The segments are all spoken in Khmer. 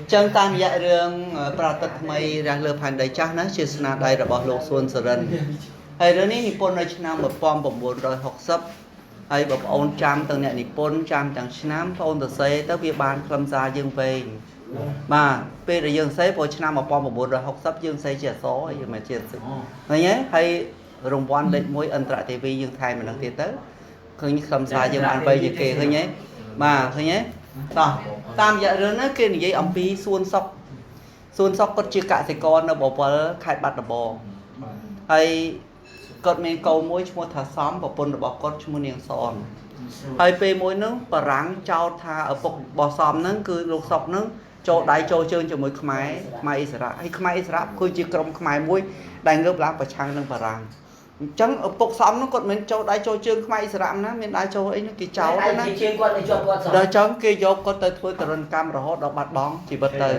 Chẳng tam dạ rương bà tật mây ra lơ phản đầy chắc ná chia sna đầy ra bỏ lục xuân sở rân. Hay rơ ní nipôn ở chân nam một phong bổng buồn rồi học sắp. Hay bọc ôn trăm tầng nẹ nipôn trăm chẳng chân nam ôn tờ xe tới bia bàn khâm gia dương về. Mà bê ra dương xe bồi chân nam một phong bổng buồn rồi học sắp dương xe trẻ số hay mà chia sự. Hay nhé hay rung quan định mối ân trại TV dương thay mà nâng tiết tới. Khởi như khâm gia dương bàn về dương kê hơi nhé. Mà hơi nhé. Đó, tam dạ rừng á kia này ông pi xuân sóc có chia cả thì con nó bỏ vào khai bát là bò hay con mình cầu mối mua thả xóm và pôn bỏ con mua niềng sòn hay pe mối nó và ráng trao tha ở phục bò xóm nó cứ lục sọc nó cho đại cho chơi cho mỗi khmai Israel hay khmai Israel cứ chỉ cầm khmai mối đại ngớp lá và trang nó và ráng chẳng ở phục xóm nó còn mình cho đại cho chơi khmai Israel nó mình đại cho ấy nó kỳ cháu đó đời chẳng kia vô có tới thôi tận cam rồi họ đọc bát bóng chỉ bật tới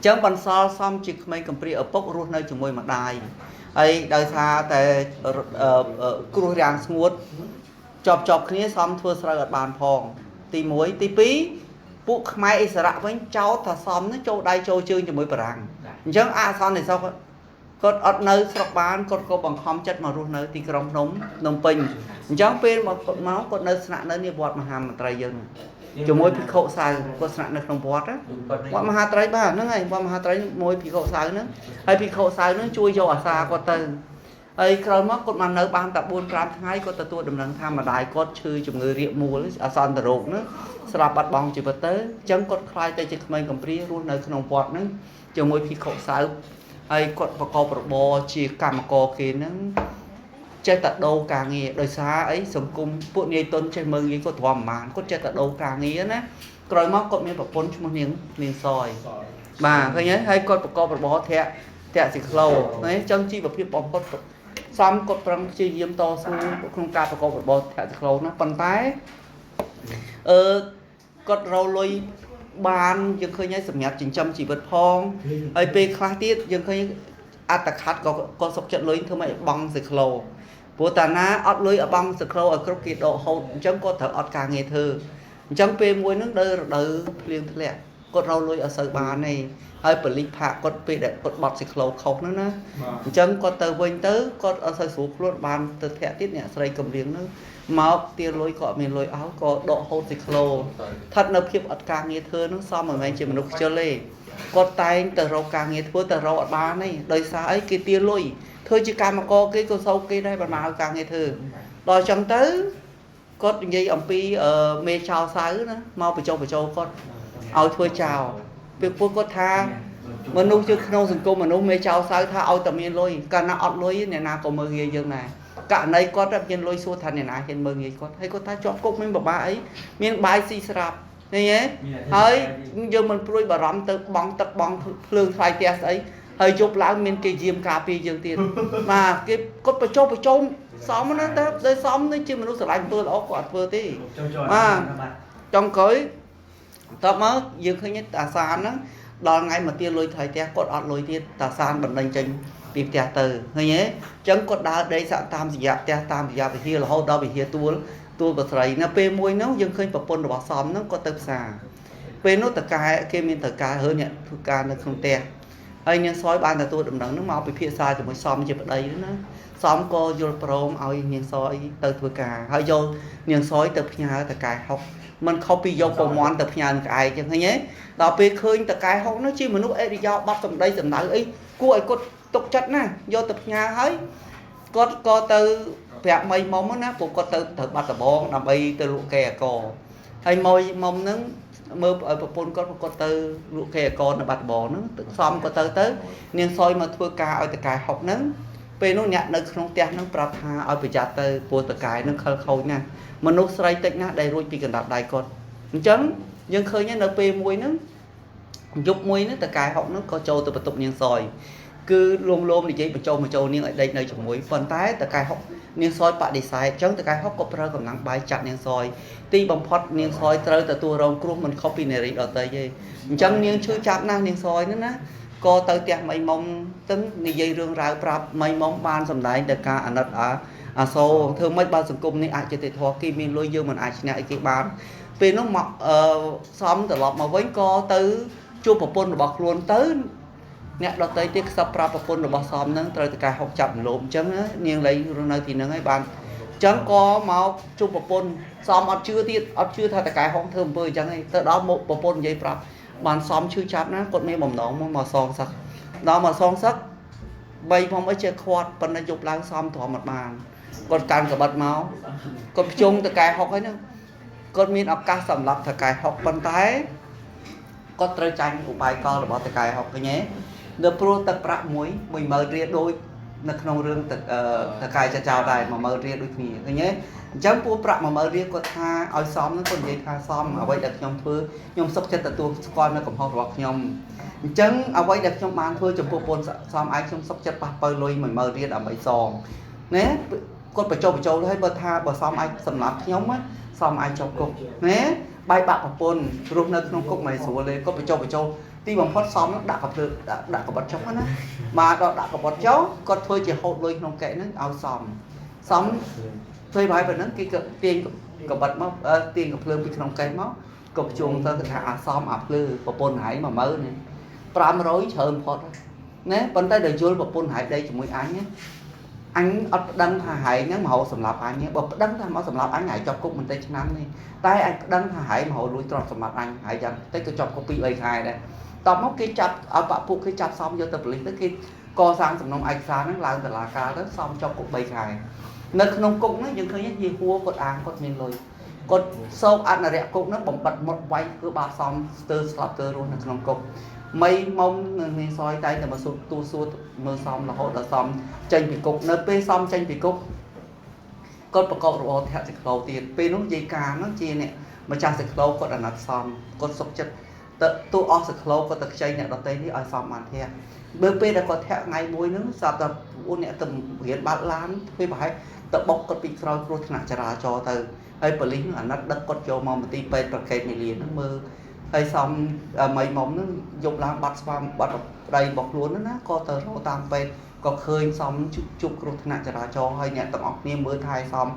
chẳng bằng sao xong chỉ mấy cầm pri ở bốc ruột nơi chúng môi mặt đài ấy đời xa tại cua ràng ngút chọc kia xong thua sợi ở bàn phòng tì muối tì pí buộc máy sạ với cháu thà xong nó châu đây châu chơi cho môi bảng chẳng xong này sao con ở nơi sọc bán con có bằng không chất mà ruột nơi tì còng nóng pin chẳng bên mà máu con nơi sạ nơi như bọt mà hàm mà trai dân cho môi bị khổ sai có sẵn được trong bọt á bọn mà hà trái ba nó ngay bọn mà hà trái môi bị khổ sai nữa hay bị khổ sai nó chui vô ở xa có tên ấy rồi mất con mà nấu ban tập buôn ram tháng có tôi đầm nắng tham mà đại có chơi chụp người rượu mua ở san tờ rột nữa sạp bát bong chỉ vật tới chẳng có khai tay chỉ mình cầm pri luôn nơi trong bọt nữa cho môi bị khổ sai ấy có có bò chỉ cầm co kia nó chơi tật đâu càng nghe đời xa ấy sống cùng phụ nữ tôn chơi mơ gì có thòm màn có chơi tật đâu càng nghe á rồi móc con miếng bọc pôn cho miếng sòi mà thấy nhớ hay con bò thẹt thì lâu đấy trong chi và phía bóng con xong con trăng chi diêm to xuống không ca và con bò thẹt thì lâu nó phần tái con rau lôi bàn nhưng khơi nhớ sầm nhạt chỉnh châm chỉ vật phong ấy pe khai tiết nhưng khơi attack khát có sọc trận lối thôi mày băng thì lâu bố ta ná ọt lưới ở băng sực khâu ở cốc kỳ độ hậu chẳng có thở ọt càng nghe thơ chẳng pe muối nước đỡ liền lẹ cột rau lưới ở sợi bà này hơi bẩn lịch phạ cột pe để cột bọt sực khâu khâu nữa nè chẳng có tờ vinh tớ cột ở sợi số luôn bàn từ thẻ tiết nhẹ sợi cầm liếng nữa máu tiền lối cọ mình lối áo có độ hậu sực khâu thật là khiếp ọt càng nghe thơ nó xong rồi mình chỉ mình lúc chơi lê cột tay tờ rau càng nghe thơ tờ rau ọt bà này đời xa ấy cái tiền lối thôi chỉ cam mà có cái cô sâu kia đây bà mà càng nghe thử đòi chẳng tới có gì ông pi ở mê chào sáng nữa mau phải cho con ao thua chào việc vô có tha mà nô chưa nô dừng cô mà nô mê chào sáng tha ao tầm yên lôi cả nào ọt lôi này nào có mơ ghê dương này cả này con đập nhân lôi xua thành này nào hiện mơ ghê con hay có tha chọn cốc mình bà ấy miếng bài xì sạp này nhé hơi giờ mình pruy bà rắm tự bong lương khai test ấy hơi chụp lại mình cái diêm cà phê dương tiền mà cái cốt phải cho xóm nó tới xóm nó chứ mình nó sẽ làm tôi là quạt vừa tí mà trong cưới tập mới dương khơi nhất tà san á đo ngay mà tiên lôi thời té cốt ọt lôi tiên tà san bật lên trên tìm té từ người nhé chẳng cốt đá đây sạn tam gì dạ té tam gì dạ bị hia là hậu đó bị hia tua bật sấy nó pe môi nó dương khơi bật pôn được xóm nó có tập xà pe nó tờ cài kia mình tờ cài hơn nhận tờ cài nó không té hay nhân sói ban là tôi đầm nắng nước máu bị phía xa thì mới xóm chụp ở đây nữa xóm cô vô prom ao nhân sói từ vừa cả hay vô nhân sói từ nhà từ cái học mình không bị vô cầu mòn từ nhà cái chứ thấy nhé đó bị khơi từ cái học nó chỉ mà lúc ấy đi do bắt trong đây tầm đá ấy cô ấy có tục chất nè vô tập nhà ấy có từ vẹt mây mông á cũng có từ bắt tập bóng nằm bay từ lũ kè cò hay môi mông nứng mơ ở Pôn có từ lũ kè con là bạt bò nó xong có tới nên soi mà thua ca ở cái học nó về nó nhặt nó không tiền nó bạc hà ở bị chặt từ bộ từ cái nó khâu nha mà nó xoay tách nhá đầy rồi bị cần đặt đại con chấm nhưng khơi nhá nó pe muối nó giúp muối nó từ cái học nó có trâu từ bật tục nhân soi cứ lôm thì chỉ mà trâu nhưng ở đây nơi chồng muối phần tái từ cái học nên soi bạn để sai chấm từ cái học có ra còn nắng bài chặt nên soi ti bằng phật nên soi tới từ tua rong krum mình copy này ở tới gì chấm nên chưa chặt năng nên soi nữa nè co tới tiệt mày mong tính như dây rương ráo prap mày mong ban sầm đại để ca anh à so thường mấy ban sừng cung này ai chơi thua khi mình lôi dương mình ai nhảy cái ban ពេលនោះមកសំត្រឡប់មកវិញក៏ទៅជួបប្រពន្ធរបស់ខ្លួនទៅអ្នកដតីទៀតខ្សឹបប្រាប់ប្រពន្ធរបស់សំហ្នឹងត្រូវតកែហុកចាប់រំលោភអញ្ចឹងនាងលីរស់នៅទីហ្នឹងហើយបានអញ្ចឹងក៏មកជួបប្រពន្ធសំអត់ជឿទៀតអត់ជឿថាតកែហុកធ្វើអំពើអញ្ចឹងឯងទៅដល់មកប្រពន្ធនិយាយប្រាប់បានសំឈឺចាប់ណាគាត់មានបំណងមកសងសឹកដល់មកសងសឹកបីផងអីជាខាត់ប៉ុន្តែយប់ឡើងសំទ្រាំអត់បានគាត់កាន់កបិតមកគាត់ភ្ជង់តកែហុកហើយហ្នឹងគាត់មានឱកាសសម្រាប់តកែហុកប៉ុន្តែគាត់ត្រូវចាញ់ឧបាយកលរបស់តកែហុកឃើញទេនៅព្រោះទឹកប្រាក់10000រៀលដូចនៅក្នុងរឿងតកែចចោលដែរ10000រៀលដូចគ្នាឃើញទេអញ្ចឹងពួកប្រាក់10000រៀលគាត់ថាឲ្យសមហ្នឹងគាត់និយាយថាសមអ្វីដែលខ្ញុំធ្វើខ្ញុំសុខចិត្តទទួលស្គាល់នៅកំហុសរបស់ខ្ញុំអញ្ចឹងអ្វីដែលខ្ញុំបានធ្វើចំពោះពលសមឯងខ្ញុំសុខចិត្តប៉ះបើលុយ10000រៀលដើម្បីសងណាគាត់បញ្ចុះបញ្ចូលហើយបើថាបើសមឯងសម្រាប់ខ្ញុំសមឯងជាប់គុកណាបាយបាក់ប្រពន្ធរស់នៅក្នុងគុកមិនស្រួលទេគាត់បញ្ចុះបញ្ចូលទីបំផុតសមដាក់កភ្លើដាក់កបិតចុះណាមកដល់ដាក់កបិតចុះគាត់ធ្វើជាហូតលុយក្នុងកែហ្នឹងឲ្យសមធ្វើបាយប៉ុណ្ណឹងគេក៏ទាញកបិតមកទាញកភ្លើពីក្នុងកែមកក៏ភ្ជុំទៅថាអាសមអាភ្លឺប្រពន្ធហែង10000 500ច្រើនផុតណាប៉ុន្តែដល់យល់ប្រពន្ធហែងដីជាមួយអញអញអត់ប្តឹងថាហែងហ្នឹងមកសម្រាប់អញបើប្តឹងថាមកសម្រាប់អញហើយជាប់គុកមិនតិចឆ្នាំនេះតែអញប្តឹងថាហែងមកលួចទ្រព្យសម្បត្តិអញហើយយ៉ាងតិចក៏ជាប់គុក2-3ខែដែរតបមកគេចាប់ឲ្យបាក់ពួកគេចាប់សំយកទៅប៉ូលីសទៅគេកសាងសំណុំឯកសារហ្នឹងឡើងតុលាការទៅសំជាប់គុក3ខែនៅក្នុងគុកហ្នឹងយើងឃើញយីហួរគាត់អាងគាត់មានលុយគាត់សោកអនុរិយគុកហ្នឹងបំបត្តិមុតវាយគឺបាសំស្ទើរស្លាប់ទៅរស់នៅក្នុងគុកមីមុំនឹងមានសយតែតែមកទូសួរមើលសំរហូតដល់សំចេញពីគុកនៅពេលសំចេញពីគុកគាត់ប្រកបរបរធាក់សិក្លោទៀតពេលនោះយាយកាហ្នឹងជាអ្នកម្ចាស់សិក្លោគាត់អាណិតសំគាត់សុខចិត្តទៅទូអស់សិក្លោគាត់ទៅខ្ចីអ្នកដតីនេះឲ្យសំបានធាក់បើពេលដែលគាត់ធាក់ថ្ងៃមួយហ្នឹងស្រាប់តែពួកអ្នកទៅរៀនបាត់ឡានពេលប្រហែលទៅបុកគាត់ពីក្រោយគ្រោះថ្នាក់ចរាចរណ៍ទៅហើយប៉ូលីសហ្នឹងអាណិតដឹកគាត់យកមកមន្ទីរពេទ្យប្រកេតមីលានហ្នឹងមើលហើយសំមីមុំហ្នឹងយប់ឡើងបាត់ស្វាមបាត់ប្តីរបស់ខ្លួនហ្នឹងណាក៏ទៅរកតាមពេទ្យក៏ឃើញសំជួបគ្រោះថ្នាក់ចរាចរណ៍ហើយអ្នកទាំងអស់គ្នាមើលថែសំ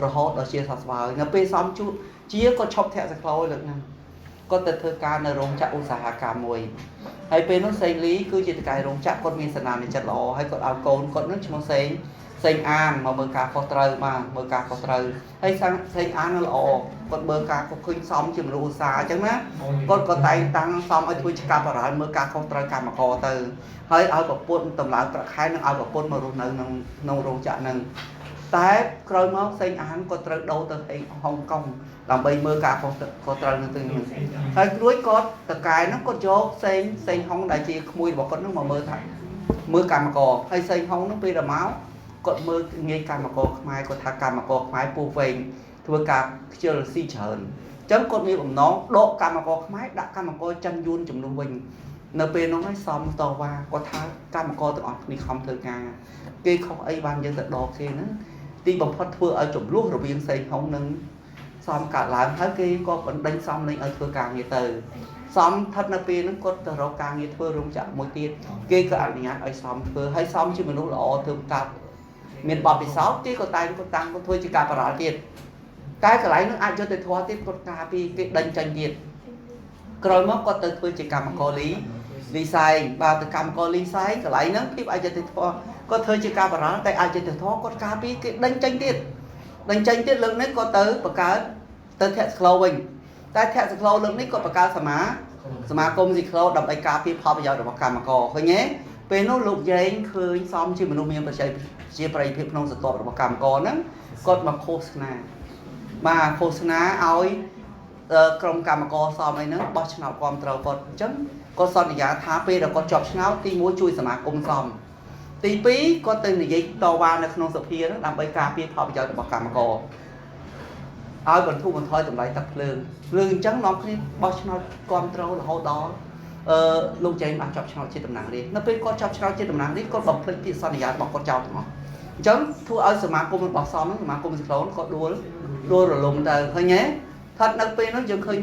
រហូតដល់ជាសះស្បើយនៅពេលសំជួបជាក៏ឈប់ធាក់សក្លោលើកហ្នឹងគាត់ទៅធ្វើការនៅរោងចក្រឧស្សាហកម្មមួយហើយពេលនោះសេងលីគឺជាតកែរោងចក្រគាត់មានសណ្ដានចិត្តល្អហើយគាត់ឲ្យកូនគាត់នឹងឈ្មោះសេងអានមកមើលការខុសត្រូវបាទមើលការខុសត្រូវហើយសេងអាននឹងល្អគាត់មើលការឃើញសំជាមនុស្សឧស្សាហ៍អញ្ចឹងណាគាត់ក៏តែងតាំងសំឲ្យធ្វើជាការបរាយមើលការខុសត្រូវកម្មករទៅហើយឲ្យប្រពន្ធតម្លើងប្រាក់ខែនឹងឲ្យប្រពន្ធមករស់នៅក្នុងរោងចក្រហ្នឹងតែក្រោយមកសេងអានគាត់ត្រូវដូរទៅហុងកុងដើម្បីមើលការខុសត្រូវនឹងទៅហ្នឹងហើយរួចគាត់តកែហ្នឹងគាត់យកសេងហុងដែលជាក្មួយរបស់គាត់ហ្នឹងមកមើលថាមើលកម្មករហើយសេងហុងហ្នឹងពេលដល់មកគាត់មើលងាយកម្មករខ្មែរគាត់ថាកម្មករខ្មែរពោះវែងធ្វើការខ្ជិលស៊ីច្រើនអញ្ចឹងគាត់មានបំណងដកកម្មករខ្មែរដាក់កម្មករចិនយួនចំនួនវិញនៅពេលនោះហើយសំតវ៉ាគាត់ថាកម្មករទាំងអស់គ្នាខំធ្វើការគេខុសអីបានយើងទៅដកគេហ្នឹងទីបំផុតធ្វើឲ្យចំនួនរវាងសេងហុងនិងសំកាត់ឡើងហើយគេក៏បណ្ដេញសំលេងឲ្យធ្វើការងារទៅសំស្ថិតនៅពេលហ្នឹងគាត់ទៅរកការងារធ្វើរោងចក្រមួយទៀតគេក៏អនុញ្ញាតឲ្យសំធ្វើហើយសំជាមនុស្សល្អធ្វើការមានបទពិសោធន៍ទីក៏តែគាត់តាំងគាត់ធ្វើជាការបរាលទៀតតែកន្លែងនោះអាចយកទៅធွာទៀតគាត់ការពីគេដេញចាញ់ទៀតក្រោយមកគាត់ទៅធ្វើជាកម្មករលីសែងបាទទៅកម្មករលីសែងកន្លែងហ្នឹងពីអាចយកទៅធွာគាត់ធ្វើជាការបរាលតែអាចយកទៅធွာគាត់ការពីគេដេញចាញ់ទៀតលើកនេះគាត់ទៅបង្កើតទៅធាក់ស្ក្លោវិញតែធាក់ស្ក្លោលើកនេះគាត់បង្កើតសមាគមស៊ីក្លោដើម្បីការពារផលប្រយោជន៍របស់កម្មករឃើញទេពេលនោះលោកយែងឃើញសំជាមនុស្សមានប្រជាជាប្រតិភិបក្នុងសន្តិភាពរបស់កម្មករហ្នឹងគាត់មកឃោសនាបាទឃោសនាឲ្យក្រុមកម្មករសំអីហ្នឹងបោះឆ្នោតគ្រប់ត្រូវគាត់អញ្ចឹងគាត់សន្យាថាពេលដែលគាត់ជាប់ឆ្នោតទី1ជួយសមាគមសំទី2គាត់ទៅនិយាយតវ៉ានៅក្នុងសភាហ្នឹងដើម្បីការពារផលប្រយោជន៍របស់កម្មករឲ្យបន្ធូរបន្ថយតម្លៃទឹកភ្លើងអញ្ចឹងនាំគ្នាបោះឆ្នោតគ្រប់ត្រូវរហូតដល់លោកចែងបានចាប់ឆ្នោតជាតំណាងរាស្ត្រនៅពេលគាត់ចាប់ឆ្នោតជាតំណាងរាស្ត្រគាត់បំភ្លេចពាក្យសន្យារបស់គាត់ចោលទាំងអស់អញ្ចឹងធ្វើឲ្យសមាគមរបស់សំសមាគមស៊ីក្លូនគាត់ដួលរលំទៅឃើញទេថាត់នៅពេលនោះយើងឃើញ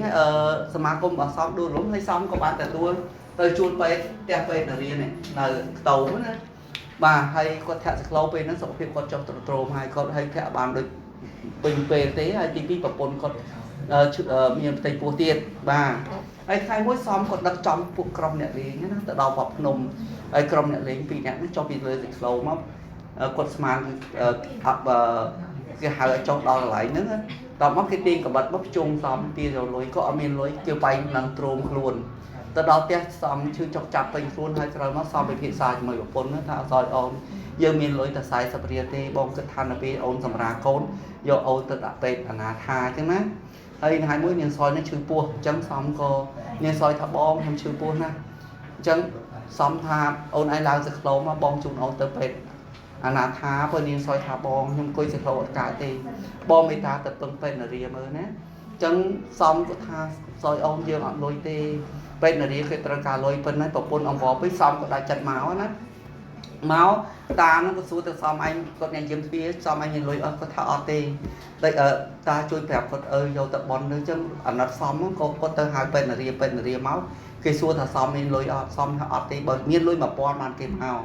សមាគមរបស់សំដួលរលំហើយសំក៏បានទទួលទៅជួលពេទ្យផ្ទះពេទ្យនៅរៀននៅខ្ទោណាបាទហើយគាត់ធាក់ស៊ីក្លូពេលហ្នឹងសុខភាពគាត់ចុះទ្រោមហើយគាត់ឲ្យធាក់បានដូចពេញពេលទេហើយទី2ប្រពន្ធគាត់ មានផ្ទៃពោះទៀតបាទហើយថ្ងៃមួយសំគាត់ដឹកចំពួកក្រុមអ្នកលេងណាទៅដល់វត្តភ្នំហើយក្រុមអ្នកលេង2នាក់ហ្នឹងចុះពីលើទឹកស្លូមកគាត់ស្មានអត់គេហៅឲ្យចុះដល់កន្លែងហ្នឹងដល់មកគេទាញកបិតមកជុំសំទារលុយក៏អត់មានលុយគេបែកនឹងទ្រោមខ្លួនទៅដល់ផ្ទះសំឈឺចុកចាប់ពេញខ្លួនហើយក្រោយមកសំពិភាក្សាជាមួយប្រពន្ធថាអត់សោយអូនយើងមានលុយតែ40រៀលទេបងគិតថានៅពេលអូនសម្រាប់កូនយកអូនទៅដាក់ពេទ្យអនាថាអញ្ចឹងណាហើយថ្ងៃមួយនាងសយនេះឈឺពោះអញ្ចឹងសំក៏នាងសយថាបងខ្ញុំឈឺពោះណាអញ្ចឹងសំថាអូនឯងឡើងសក្លោមកបងជូនអូនទៅពេទ្យអនាថាព្រោះនាងសយថាបងខ្ញុំអង្គុយសក្លោអត់កើតទេបងមេត្តាទៅពឹងពេទ្យនារីមើលណាអញ្ចឹងសំក៏ថាសយអូនយើងអត់លុយទេពេទ្យនារីគេត្រូវការលុយប៉ុណ្ណឹងប្រពន្ធអង្វរពេកសំក៏ដាច់ចិត្តមកណាមកតានឹងក៏សួរទៅសំឯងគាត់ញ៉ាំយើងទ្វាសំឯងមានលុយអត់គាត់ថាអត់ទេតែតាជួយប្រាប់គាត់យកទៅបន់ទៅអញ្ចឹងអាណិតសំក៏គាត់ទៅហៅពេទ្យនារីមកគេសួរថាសំមានលុយអត់សំថាអត់ទេបើមានលុយ1000បានគេមក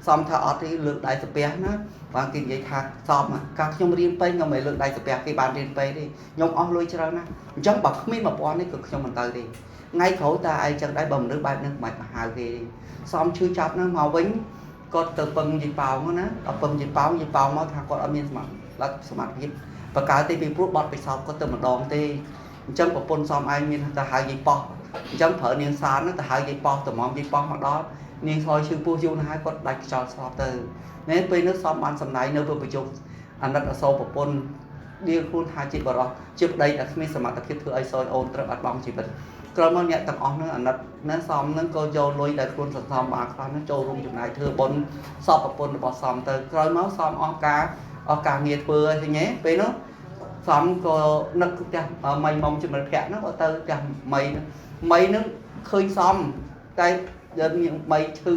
សំថាអត់ទេលើកដៃសាពះណាបានគេនិយាយថាសំកាលខ្ញុំរៀនពេញខ្ញុំមិនលើកដៃសាពះគេបានរៀនពេញទេខ្ញុំអស់លុយច្រើនណាស់អញ្ចឹងបើគ្មាន1000នេះក៏ខ្ញុំមិនទៅទេថ្ងៃក្រោយតាឯងចឹងដែរបើមនុស្សបែបនេះមិនបាច់មកហៅគេសំឈឺចាប់ណាមកវិញគាត់ទៅពឹងយីប៉ោងណាដល់ពឹងយីប៉ោងមកថាគាត់អត់មានសមត្ថភាពបកកើតទេពីព្រោះបត់ពិសោធន៍គាត់ទៅម្ដងទេអញ្ចឹងប្រពន្ធសំឯងមានតែហៅយីប៉ោះអញ្ចឹងប្រើនាងសានទៅហៅយីប៉ោះតម្រំយីប៉ោះមកដល់នាងខយឈឺពោះយូរណាស់ហើយគាត់ដាច់ខ្យល់ស្លាប់ទៅនេះពេលនោះសំបានសម្ដែងនៅពេលប្រជុំអាណិតអសូរប្រពន្ធដៀលខ្លួនថាជាបរោះជាប្តីដែលគ្មានសមត្ថភាពធ្វើឲ្យសយអូនត្រូវបាត់បង់ជីវិតក្រោយមកអ្នកទាំងអស់ហ្នឹងអាណិតណាសំហ្នឹងក៏យកលុយដែលខ្លួនសន្សំបានខ្លះហ្នឹងចូលរួមចំណាយធ្វើបុណ្យសពប្រពន្ធរបស់សំទៅក្រោយមកសំអស់ការងារធ្វើហើយឃើញទេពេលនោះសំក៏នឹកផ្ទះមីមុំជំនឿភ័ក្រហ្នឹងក៏ទៅផ្ទះមីហ្នឹងឃើញសំតែយកមានមីឈឺ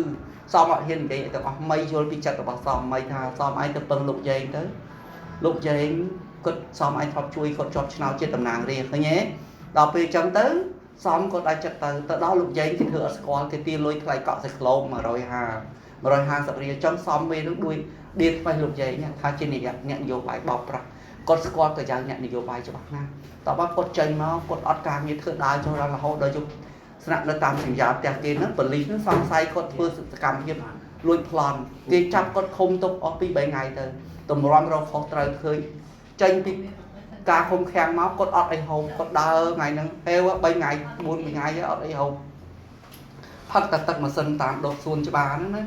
សំអត់ហ៊ាននិយាយទាំងអស់មីយល់ពីចិត្តរបស់សំមីថាសំឯងទៅពឹងលោកយ៉េងទៅលោកយ៉េងគាត់សំឯងធ្លាប់ជួយគាត់ជាប់ឆ្នោតជាតំណាងរាស្ត្រឃើញទេដល់ពេលអញ្ចឹងទៅសំគាត់ដាច់ចិត្តទៅដល់លោកយ៉េងគេធ្វើអត់ស្គាល់គេទាលុយថ្លៃកក់សាច់ក្លូម150រៀលចង់សំពេលនោះដួយដៀលថ្មីលោកយ៉េងថាជាអ្នកនយោបាយបោកប្រាស់គាត់ស្គាល់ក៏យ៉ាងអ្នកនយោបាយច្បាស់ណាស់តបគាត់ចេញមកគាត់អត់ការងារធ្វើដើរចូលរហូតដល់ជប់ស្នាក់នៅតាមសញ្ញាផ្ទះគេហ្នឹងប៉ូលីសហ្នឹងសង្ស័យគាត់ធ្វើសកម្មភាពលួចប្លន់គេចាប់គាត់ឃុំទុកអស់2-3ថ្ងៃទៅតម្រាំរកខុសត្រូវឃើញចេញពីការឃុំឃាំងមកគាត់អត់អីហូបគាត់ដើរថ្ងៃហ្នឹងហេវ3ថ្ងៃ4ថ្ងៃអត់អីហូបផឹកតែទឹកម៉ាស៊ីនតាមដុតសួនច្បារហ្នឹងណា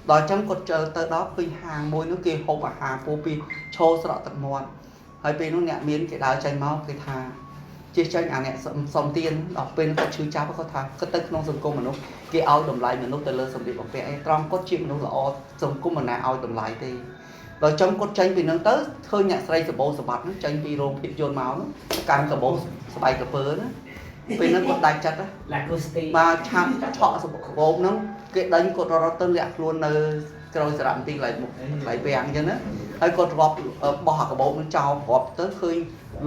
ដល់អញ្ចឹងគាត់ជើទៅដល់ឃើញហាងមួយនោះគេហូបអាហារពោពីឈោស្រក់ទឹកមាត់ហើយពេលនោះអ្នកមានគេដើរចេញមកគេថាជាចេញអាអ្នកសំទៀនដល់ពេលគាត់ឈឺចាប់គាត់ថាគាត់ទៅក្នុងសង្គមមនុស្សគេឲ្យតម្លៃមនុស្សទៅលើសម្ភារបំពាក់ឯងត្រង់គាត់ជាមនុស្សល្អសង្គមមិនណាឲ្យតម្លៃទេដល់ចឹងគាត់ចេញពីនឹងទៅឃើញអ្នកស្រីសបោសបាត់ហ្នឹងចេញពីរោងភាពយន្តមកហ្នឹងកាន់កបោស្បែកក្រពើណាពេលហ្នឹងគាត់ដាច់ចិត្តឡាកូស្ទីបាទឆាប់ឆក់សបកហ្នឹងគេដេញគាត់រត់ទៅលាក់ខ្លួននៅក្រោយសារមន្ទីរកន្លែងមុខកន្លែងវាំងអញ្ចឹងណាហើយគាត់រាប់បោះអាកបោនឹងចោលរាប់ទៅឃើញ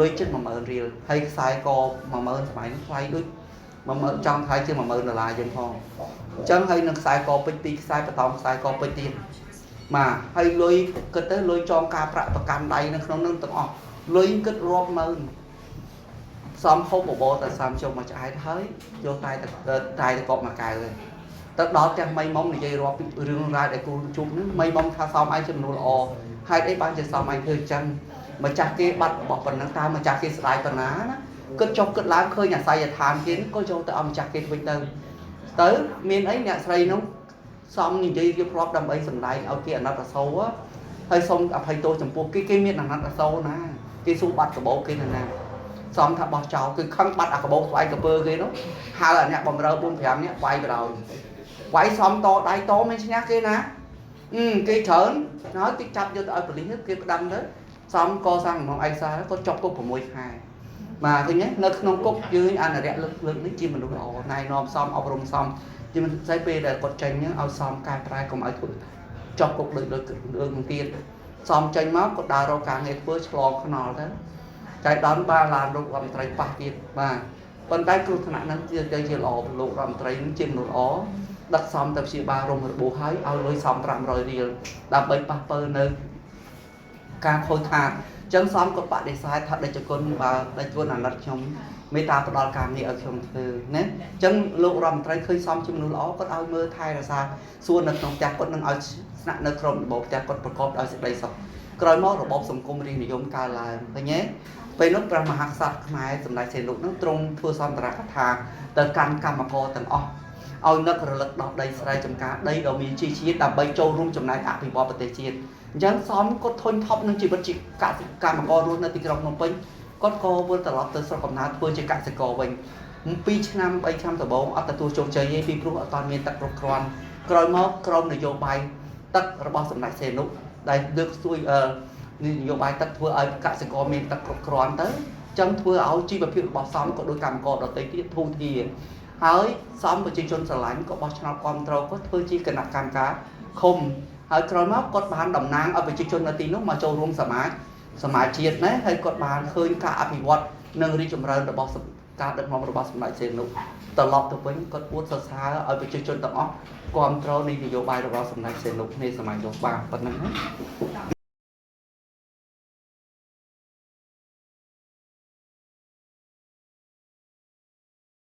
លុយជិត10000រៀលហើយខ្សែក10000សម័យនេះថ្លៃដូច10000ចង់ថ្លៃជា$10000យើងផងអញ្ចឹងហើយនឹងខ្សែកពេជ្រ2ខ្សែបន្តខ្សែកពេជ្រទៀតបាទហើយលុយគិតទៅលុយចងការប្រាក់ប្រកាន់ដៃនៅក្នុងនឹងទាំងអស់លុយគិតរាប់ម៉ឺនសំហូបបបរតែ30ជុំមកឆ្អែតហើយយកតែកប់មកកៅហើយទៅដល់ផ្ទះមីមុំនិយាយរាប់ពីរឿងរ៉ាវដែលគូជុំហ្នឹងមីមុំថាសំឯងជាមនុស្សល្អហេតុអីបានជាសំឯងធ្វើអញ្ចឹងម្ចាស់គេបាត់របស់ប៉ុណ្ណឹងតើម្ចាស់គេស្ដាយប៉ុណ្ណាណាគិតចុះគិតឡើងឃើញអាស័យដ្ឋានគេក៏យកទៅឲ្យម្ចាស់គេវិញទៅមានអីអ្នកស្រីនោះសំនិយាយរៀបរាប់ដើម្បីសម្ដែងឲ្យគេអាណិតអាសូរហើយសូមអភ័យទោសចំពោះគេមានអាណិតអាសូរណាគេសួរបាត់កបោគេណាសំថាបោះចោលគឺខឹងបាត់អាកបោស្បែកកពើគេនោះហៅអាអ្នកបំរើ 4-5 នាក់វាយបដ វាយសំតដៃតមិនឈ្នះគេណាគេច្រើនហើយគេចាប់យកទៅឲ្យប៉ូលីសគេផ្ដាំទៅសំកសាងក្នុងឯកសារគាត់ជាប់គុក6ខែបាទឃើញទេនៅក្នុងគុកយើងអនុរិយលើកនេះជាមនុស្សល្អណែនាំសំអប់រំសំជាមិនស្អីពេលដែលគាត់ចេញឲ្យសំកែប្រែកុំឲ្យធ្វើជាប់គុកដូចនឹងទៀតសំចេញមកគាត់ដើររកការងារធ្វើឆ្លងខ្នល់ទៅចៃដន្យបានឡានលោករដ្ឋមន្ត្រីប៉ះទៀតបាទប៉ុន្តែគ្រោះថ្នាក់ហ្នឹងជាល្អលោករដ្ឋមន្ត្រីនឹងជាមនុស្សល្អដឹកសំទៅព្យាបាលរំរបួសហើយឲ្យលុយសំ500រៀលដើម្បីប៉ះពើនៅការខូចខាត chân xóm có bạn để sai thật để cho con và để con là lật trong mấy ta có đo cảm nghĩ ở trong thư nè chân lộ rầm trái khơi xóm chung nó ló có ao mơ thay là sao xuân là trong cha con đang ở nặng nơi trong bộ cha conประกอบ ở đây sọc rồi mót rồi bóp sòng cung đi thì giống ca là thôi nhé về nước ra mà hạt sạt mai sầm đại xây lục nước trung thua xóm tara cát thang từ căn cam mà co tầng o ao nước rồi lực đọt đây sai trong cá đây đầu miền chi chi đầm bay châu rung trong này ạ thì bò bờ tây chiên dân xóm có thôn thóc nên chỉ bất chỉ cả cam mà co luôn là tình lòng nông pin có co vừa tờ lọt từ sau còn nát vừa chỉ cả sẽ co bình pi năm bay trăm tờ bốn ở tờ tua trồng chơi pi pro ở toàn miền tắc rocron rồi máu crom để vô bay tắc bò sầm đại xây lục đây được xuôi nhiều bài tắc vừa ở cả sẽ có miền tắc rocron tới chân vừa áo chi và phiêu bò xóm có đôi cam co đợt tới tiếp thu thì hỏi xóm của chị chôn sờ lạnh có bao nhiêu con trâu có thôi chi cần đặt cam cá không hỏi rồi móc có bán đồng nang ở vị trí chôn là tí lúc mà châu rung sờ mái chiết đấy hay có bán khơi cả bị vọt nâng đi chụp ra được bao cả được mong được bao lại xem lúc tờ lọt từ bên có bút sờ xa ở vị trí chôn tầm ó con trâu đi thì vô bài được bao lại xem lúc nên sờ mái vô ba phần năng